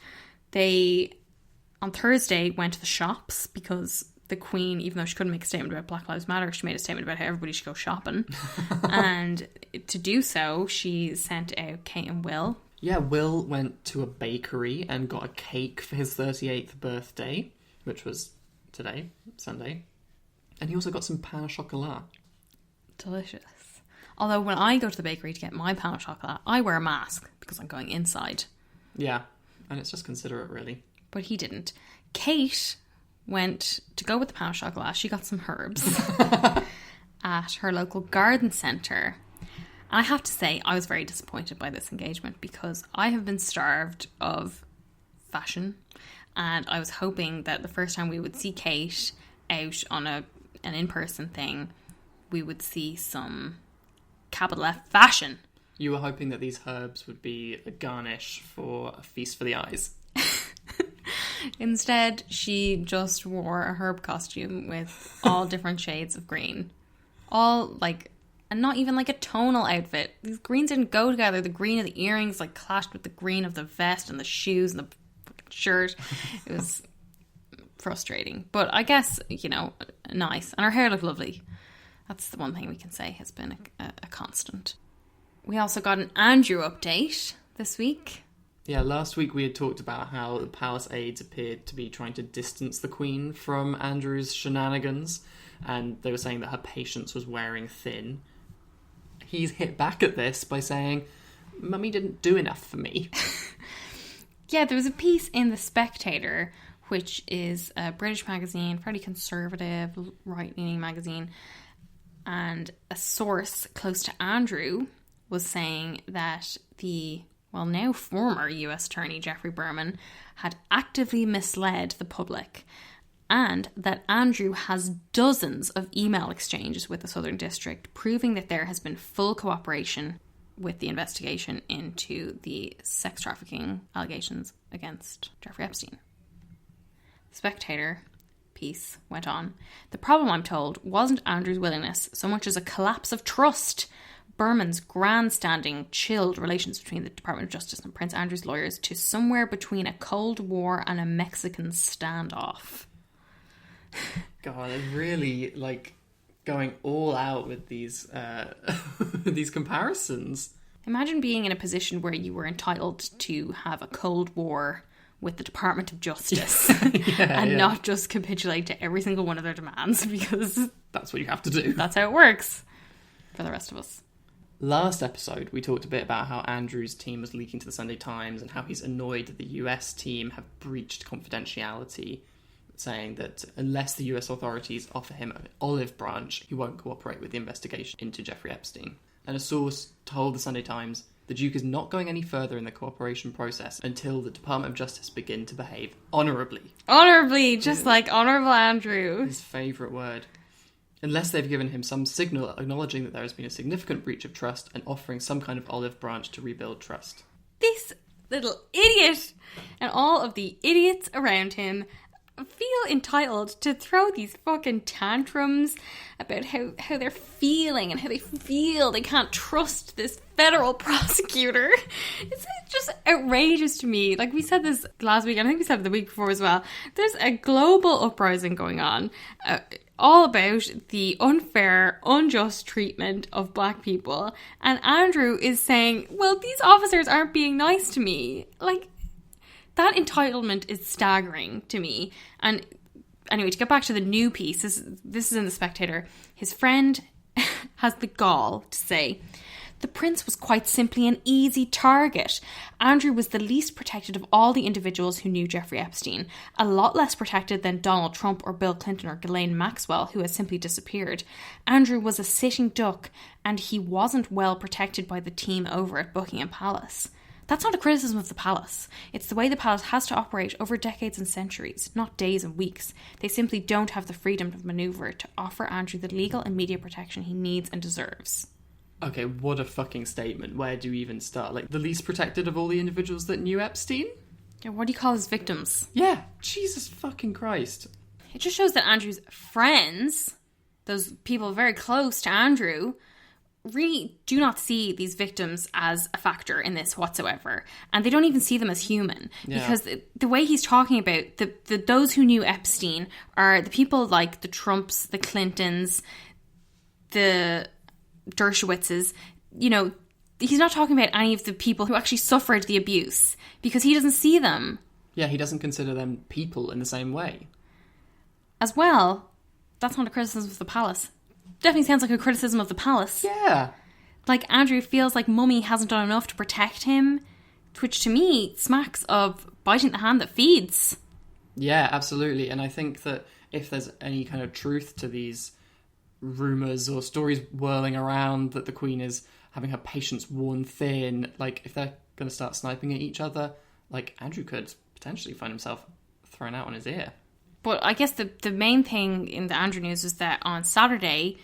They, on Thursday, went to the shops because the Queen, even though she couldn't make a statement about Black Lives Matter, she made a statement about how everybody should go shopping. And to do so, she sent out Kate and Will. Yeah, Will went to a bakery and got a cake for his 38th birthday, which was today, Sunday. And he also got some pain au chocolat. Delicious. Although when I go to the bakery to get my pain au chocolat, I wear a mask because I'm going inside. Yeah, and it's just considerate, really. But he didn't. Kate went to go with the pain au chocolat. She got some herbs at her local garden centre. And I have to say, I was very disappointed by this engagement because I have been starved of fashion. And I was hoping that the first time we would see Kate out on an in-person thing, we would see some capital F fashion. You were hoping that these herbs would be a garnish for a feast for the eyes. Instead, she just wore a herb costume with all different shades of green. All like... And not even like a tonal outfit. These greens didn't go together. The green of the earrings like clashed with the green of the vest and the shoes and the fucking shirt. It was frustrating. But I guess, you know, nice. And her hair looked lovely. That's the one thing we can say has been a constant. We also got an Andrew update this week. Yeah, last week we had talked about how the palace aides appeared to be trying to distance the Queen from Andrew's shenanigans. And they were saying that her patience was wearing thin. He's hit back at this by saying, Mummy didn't do enough for me. Yeah, there was a piece in The Spectator, which is a British magazine, fairly conservative, right-leaning magazine. And a source close to Andrew was saying that the, well, now former US Attorney Geoffrey Berman had actively misled the public, and that Andrew has dozens of email exchanges with the Southern District, proving that there has been full cooperation with the investigation into the sex trafficking allegations against Jeffrey Epstein. Spectator piece went on. The problem, I'm told, wasn't Andrew's willingness so much as a collapse of trust. Berman's grandstanding chilled relations between the Department of Justice and Prince Andrew's lawyers to somewhere between a Cold War and a Mexican standoff. God, they're really like going all out with these these comparisons. Imagine being in a position where you were entitled to have a Cold War with the Department of Justice and not just capitulate to every single one of their demands, because that's what you have to do. That's how it works for the rest of us. Last episode, we talked a bit about how Andrew's team was leaking to the Sunday Times and how he's annoyed that the US team have breached confidentiality, saying that unless the US authorities offer him an olive branch, he won't cooperate with the investigation into Jeffrey Epstein. And a source told the Sunday Times the Duke is not going any further in the cooperation process until the Department of Justice begin to behave honourably. Honourably, just like Honourable Andrew. His favourite word. Unless they've given him some signal acknowledging that there has been a significant breach of trust and offering some kind of olive branch to rebuild trust. This little idiot and all of the idiots around him feel entitled to throw these fucking tantrums about how they're feeling and how they feel they can't trust this federal prosecutor. It's just outrageous to me. Like, we said this last week, and I think we said it the week before as well. There's a global uprising going on, all about the unfair, unjust treatment of black people. And Andrew is saying, well, these officers aren't being nice to me. Like, that entitlement is staggering to me. And anyway, to get back to the new piece, this is in The Spectator. His friend has the gall to say, the prince was quite simply an easy target. Andrew was the least protected of all the individuals who knew Jeffrey Epstein. A lot less protected than Donald Trump or Bill Clinton or Ghislaine Maxwell, who has simply disappeared. Andrew was a sitting duck, and he wasn't well protected by the team over at Buckingham Palace. That's not a criticism of the palace. It's the way the palace has to operate over decades and centuries, not days and weeks. They simply don't have the freedom of manoeuvre to offer Andrew the legal and media protection he needs and deserves. Okay, what a fucking statement. Where do you even start? Like, the least protected of all the individuals that knew Epstein? Yeah, what do you call his victims? Yeah, Jesus fucking Christ. It just shows that Andrew's friends, those people very close to Andrew, really do not see these victims as a factor in this whatsoever, and they don't even see them as human. Yeah. Because the way he's talking about those who knew Epstein are the people like the Trumps, the Clintons, the Dershowitzes. You know, he's not talking about any of the people who actually suffered the abuse because he doesn't see them. Yeah, he doesn't consider them people in the same way. As well, that's not a criticism of the palace. Definitely sounds like a criticism of the palace. Yeah. Like, Andrew feels like Mummy hasn't done enough to protect him, which to me smacks of biting the hand that feeds. Yeah, absolutely. And I think that if there's any kind of truth to these rumours or stories whirling around that the Queen is having her patience worn thin, like, if they're going to start sniping at each other, like, Andrew could potentially find himself thrown out on his ear. But I guess the main thing in the Andrew news is that on Saturday,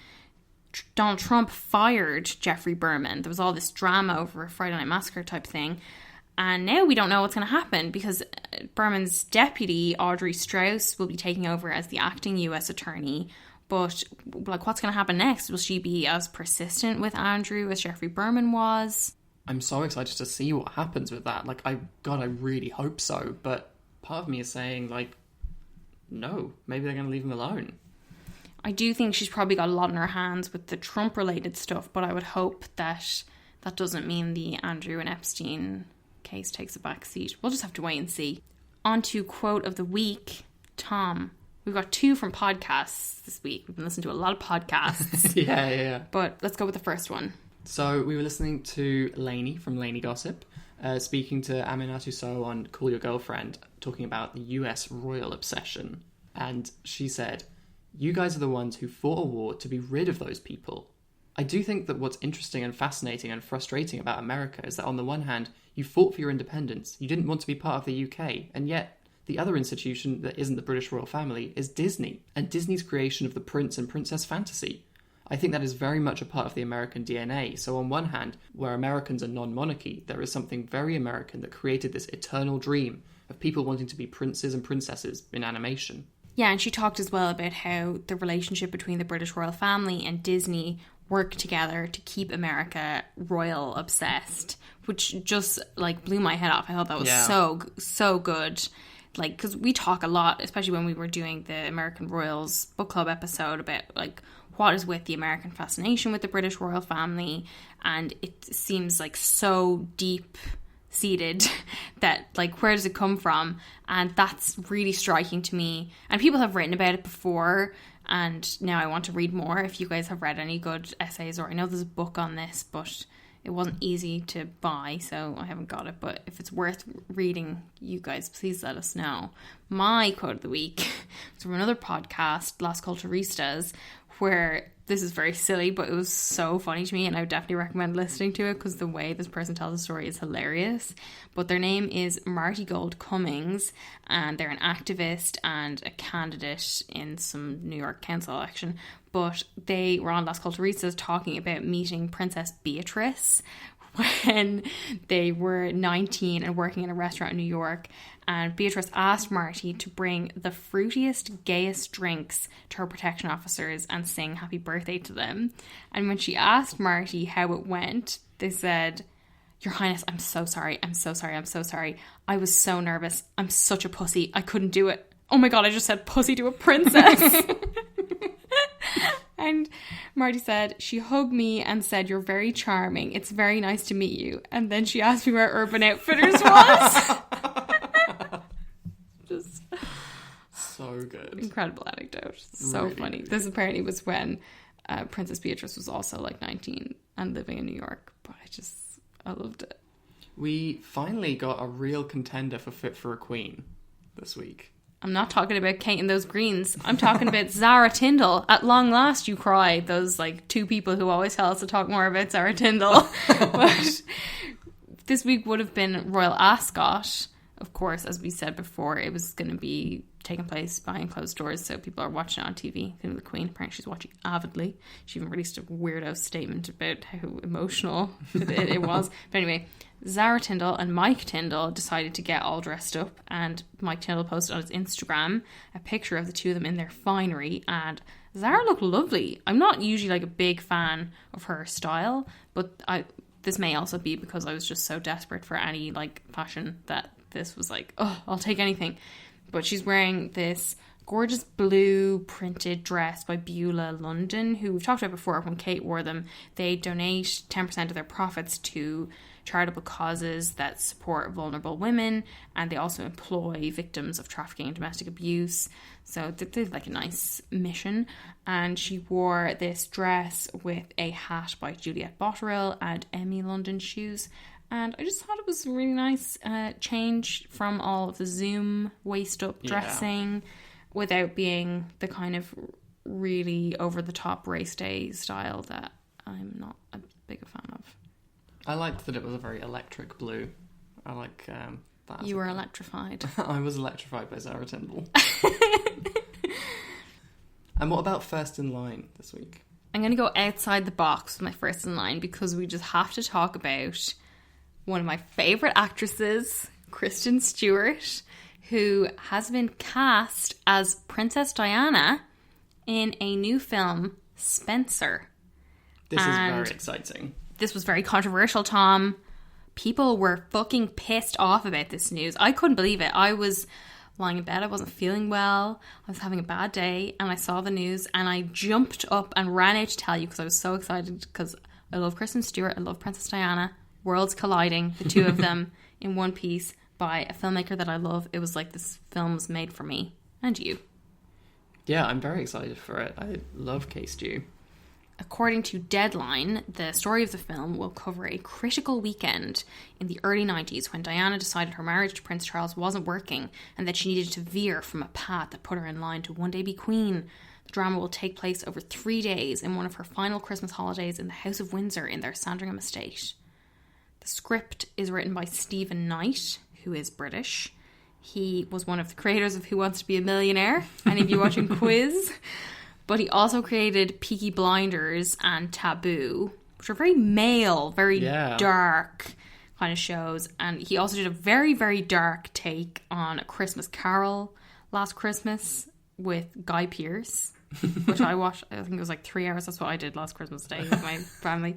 Donald Trump fired Jeffrey Berman. There was all this drama over a Friday Night Massacre type thing. And now we don't know what's going to happen because Berman's deputy, Audrey Strauss, will be taking over as the acting US attorney. But, like, what's going to happen next? Will she be as persistent with Andrew as Jeffrey Berman was? I'm so excited to see what happens with that. Like, I really hope so. But part of me is saying, like, no, maybe they're going to leave him alone. I do think she's probably got a lot in her hands with the Trump-related stuff, but I would hope that that doesn't mean the Andrew and Epstein case takes a back seat. We'll just have to wait and see. On to quote of the week. Tom, we've got 2 from podcasts this week. We've been listening to a lot of podcasts. Yeah. But let's go with the first one. So we were listening to Lainey from Lainey Gossip, speaking to Aminatu Sow on Call Your Girlfriend, talking about the US royal obsession. And she said, "You guys are the ones who fought a war to be rid of those people. I do think that what's interesting and fascinating and frustrating about America is that on the one hand, you fought for your independence, you didn't want to be part of the UK, and yet the other institution that isn't the British royal family is Disney, and Disney's creation of the prince and princess fantasy. I think that is very much a part of the American DNA. So on one hand, where Americans are non-monarchy, there is something very American that created this eternal dream of people wanting to be princes and princesses in animation." Yeah, and she talked as well about how the relationship between the British royal family and Disney work together to keep America royal obsessed, which just, like, blew my head off. I thought that was so good. Like, because we talk a lot, especially when we were doing the American Royals book club episode, about, like, what is with the American fascination with the British royal family, and it seems like so deep seated that, like, where does it come from? And that's really striking to me. And people have written about it before, and now I want to read more. If you guys have read any good essays, or I know there's a book on this, but it wasn't easy to buy, so I haven't got it. But if it's worth reading, you guys, please let us know. My quote of the week is from another podcast, Las Culturistas, where this is very silly, but it was so funny to me, and I would definitely recommend listening to it because the way this person tells the story is hilarious. But their name is Marty Gold Cummings, and they're an activist and a candidate in some New York council election. But they were on Las Culturistas talking about meeting Princess Beatrice, when they were 19 and working in a restaurant in New York. And Beatrice asked Marty to bring the fruitiest, gayest drinks to her protection officers and sing happy birthday to them. And when she asked Marty how it went, they said, "Your Highness, I'm so sorry. I'm so sorry. I'm so sorry. I was so nervous. I'm such a pussy. I couldn't do it. Oh my God, I just said pussy to a princess." And Marty said, "She hugged me and said, 'You're very charming. It's very nice to meet you.' And then she asked me where Urban Outfitters was." Just so good. Incredible anecdote. So Really, funny. really This apparently was when Princess Beatrice was also like 19 and living in New York. But I loved it. We finally got a real contender for Fit for a Queen this week. I'm not talking about Kate and those greens. I'm talking about Zara Tindall. At long last, you cry. Those like two people who always tell us to talk more about Zara Tindall. But this week would have been Royal Ascot. Of course, as we said before, it was going to be taking place behind closed doors, so people are watching it on TV. The Queen, apparently she's watching avidly. She even released a weirdo statement about how emotional it was. But anyway, Zara Tindall and Mike Tindall decided to get all dressed up, and Mike Tindall posted on his Instagram a picture of the two of them in their finery, and Zara looked lovely. I'm not usually like a big fan of her style, but this may also be because I was just so desperate for any like fashion that this was like, oh, I'll take anything. But she's wearing this gorgeous blue printed dress by Beulah London, who we've talked about before. When Kate wore them, they donate 10% of their profits to charitable causes that support vulnerable women, and they also employ victims of trafficking and domestic abuse. So they're like a nice mission. And she wore this dress with a hat by Juliette Botterill and Emmy London shoes. And I just thought it was a really nice change from all of the Zoom waist-up dressing without being the kind of really over-the-top race day style that I'm not a big a fan of. I liked that it was a very electric blue. I like that. You were electrified. I was electrified by Zara Tindall. And what about First in Line this week? I'm going to go outside the box with my first in line because we just have to talk about one of my favourite actresses, Kristen Stewart, who has been cast as Princess Diana in a new film, Spencer. This is very exciting. This was very controversial, Tom. People were fucking pissed off about this news. I couldn't believe it. I was lying in bed. I wasn't feeling well. I was having a bad day, and I saw the news, and I jumped up and ran out to tell you because I was so excited because I love Kristen Stewart. I love Princess Diana. Worlds colliding, the two of them in one piece by a filmmaker that I love. It was like this film was made for me and you. Yeah, I'm very excited for it. I love Kate Stew. According to Deadline, the story of the film will cover a critical weekend in the early 90s when Diana decided her marriage to Prince Charles wasn't working and that she needed to veer from a path that put her in line to one day be queen. The drama will take place over 3 days in one of her final Christmas holidays in the House of Windsor in their Sandringham estate. The script is written by Stephen Knight, who is British. He was one of the creators of Who Wants to Be a Millionaire, any of you watching Quiz. But he also created Peaky Blinders and Taboo, which are very male, very dark kind of shows. And he also did a very, very dark take on A Christmas Carol last Christmas with Guy Pearce, which I watched. I think it was like 3 hours. That's what I did last Christmas Day with my family.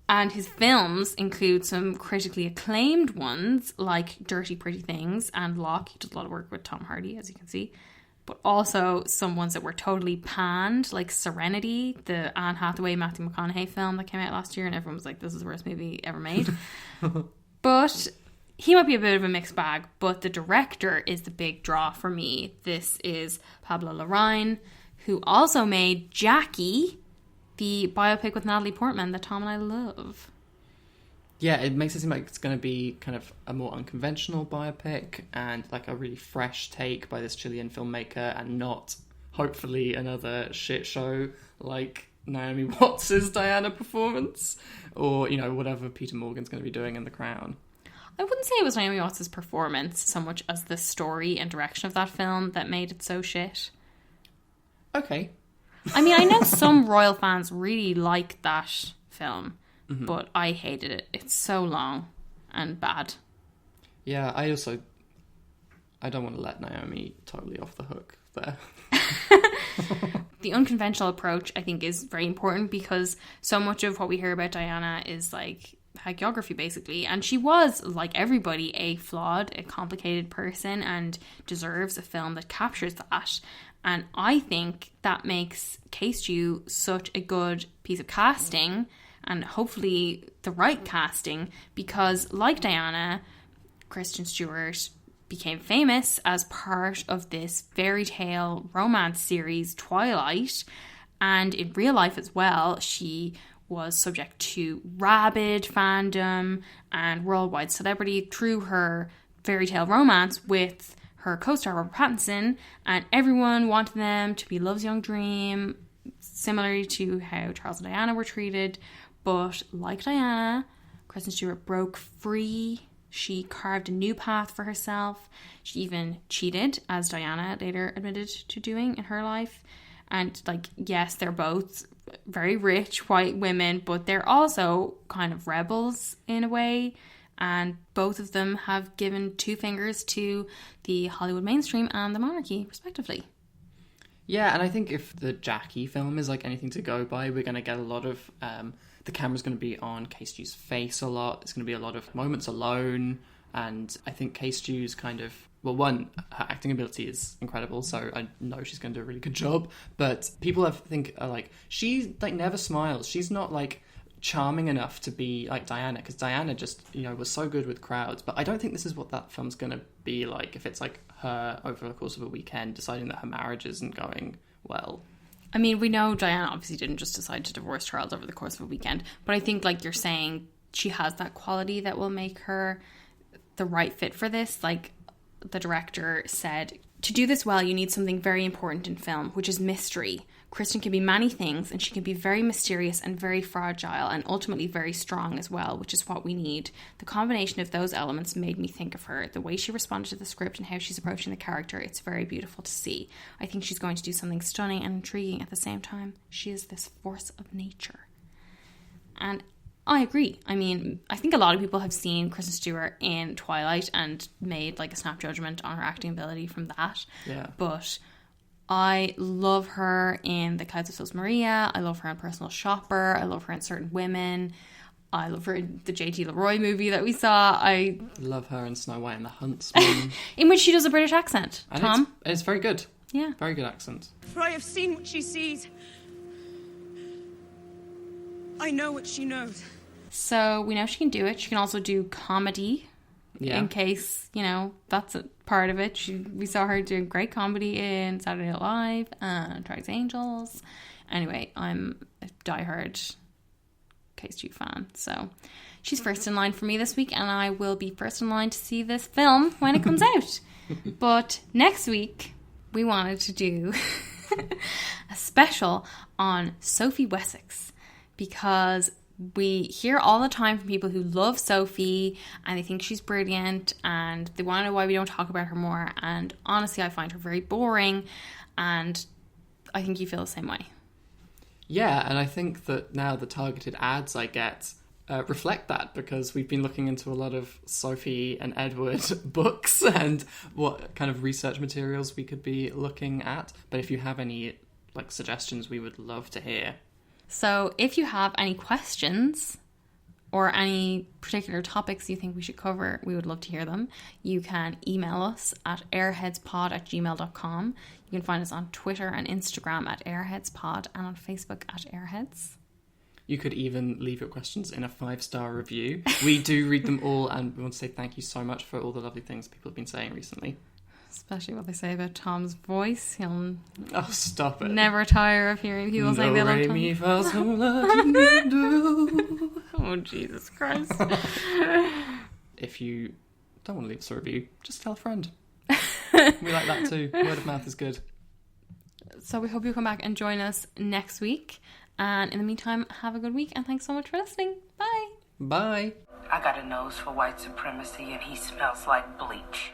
And his films include some critically acclaimed ones like Dirty Pretty Things and Locke. He does a lot of work with Tom Hardy, as you can see. But also some ones that were totally panned, like Serenity, the Anne Hathaway, Matthew McConaughey film that came out last year, and everyone was like, this is the worst movie ever made. But he might be a bit of a mixed bag, but the director is the big draw for me. This is Pablo Larraín, who also made Jackie, the biopic with Natalie Portman that Tom and I love. Yeah, it makes it seem like it's going to be kind of a more unconventional biopic and like a really fresh take by this Chilean filmmaker and not, hopefully, another shit show like Naomi Watts' Diana performance or, you know, whatever Peter Morgan's going to be doing in The Crown. I wouldn't say it was Naomi Watts' performance so much as the story and direction of that film that made it so shit. Okay. I mean, I know some royal fans really like that film. but I hated it. It's so long and bad. Yeah, I don't want to let Naomi totally off the hook there. The unconventional approach, I think, is very important because so much of what we hear about Diana is like hagiography, basically. And she was, like everybody, a complicated person and deserves a film that captures that. And I think that makes Case Stew such a good piece of casting, and hopefully the right casting, because like Diana, Kristen Stewart became famous as part of this fairy tale romance series Twilight, and in real life as well she was subject to rabid fandom and worldwide celebrity through her fairy tale romance with her co-star Robert Pattinson, and everyone wanted them to be love's young dream, similarly to how Charles and Diana were treated. But like Diana, Kristen Stewart broke free. She carved a new path for herself. She even cheated, as Diana later admitted to doing in her life. And, like, yes, they're both very rich white women, but they're also kind of rebels in a way. And both of them have given two fingers to the Hollywood mainstream and the monarchy, respectively. Yeah, and I think if the Jackie film is like anything to go by, we're going to get a lot of... the camera's going to be on Case Stew's face a lot. There's going to be a lot of moments alone. And I think Case Stew's kind of... Well, one, her acting ability is incredible, so I know she's going to do a really good job. But people are like, she like never smiles. She's not like charming enough to be like Diana, because Diana just, was so good with crowds. But I don't think this is what that film's going to be like, if it's like her over the course of a weekend deciding that her marriage isn't going well. I mean, we know Diana obviously didn't just decide to divorce Charles over the course of a weekend, but I think, like you're saying, she has that quality that will make her the right fit for this. Like the director said, to do this well, you need something very important in film, which is mystery. Kristen can be many things, and she can be very mysterious and very fragile and ultimately very strong as well, which is what we need. The combination of those elements made me think of her. The way she responded to the script and how she's approaching the character, it's very beautiful to see. I think she's going to do something stunning and intriguing at the same time. She is this force of nature. And I agree. I mean, I think a lot of people have seen Kristen Stewart in Twilight and made like a snap judgment on her acting ability from that. Yeah. But I love her in The Clouds of Sils Maria. I love her in Personal Shopper. I love her in Certain Women. I love her in the J.T. Leroy movie that we saw. I love her in Snow White and the Huntsman. in which she does a British accent. And Tom? It's very good. Yeah. Very good accent. For I have seen what she sees. I know what she knows. So we know she can do it. She can also do comedy. Yeah. In case, that's a part of it. We saw her doing great comedy in Saturday Night Live and Charlie's Angels. Anyway, I'm a diehard Case Stew fan. So she's first in line for me this week, and I will be first in line to see this film when it comes out. But next week, we wanted to do a special on Sophie Wessex, because we hear all the time from people who love Sophie and they think she's brilliant and they want to know why we don't talk about her more. And honestly, I find her very boring, and I think you feel the same way. Yeah, and I think that now the targeted ads I get reflect that, because we've been looking into a lot of Sophie and Edward books and what kind of research materials we could be looking at. But if you have any like suggestions, we would love to hear. So if you have any questions or any particular topics you think we should cover, we would love to hear them. You can email us at airheadspod@gmail.com. You can find us on Twitter and Instagram at airheadspod, and on Facebook at airheads. You could even leave your questions in a 5-star review. We do read them all, and we want to say thank you so much for all the lovely things people have been saying recently. Especially what they say about Tom's voice. He'll stop it. never tire of hearing people say they love Tom. Oh, Jesus Christ. If you don't want to leave us a review, just tell a friend. We like that too. Word of mouth is good. So we hope you come back and join us next week. And in the meantime, have a good week, and thanks so much for listening. Bye. Bye. I got a nose for white supremacy, and he smells like bleach.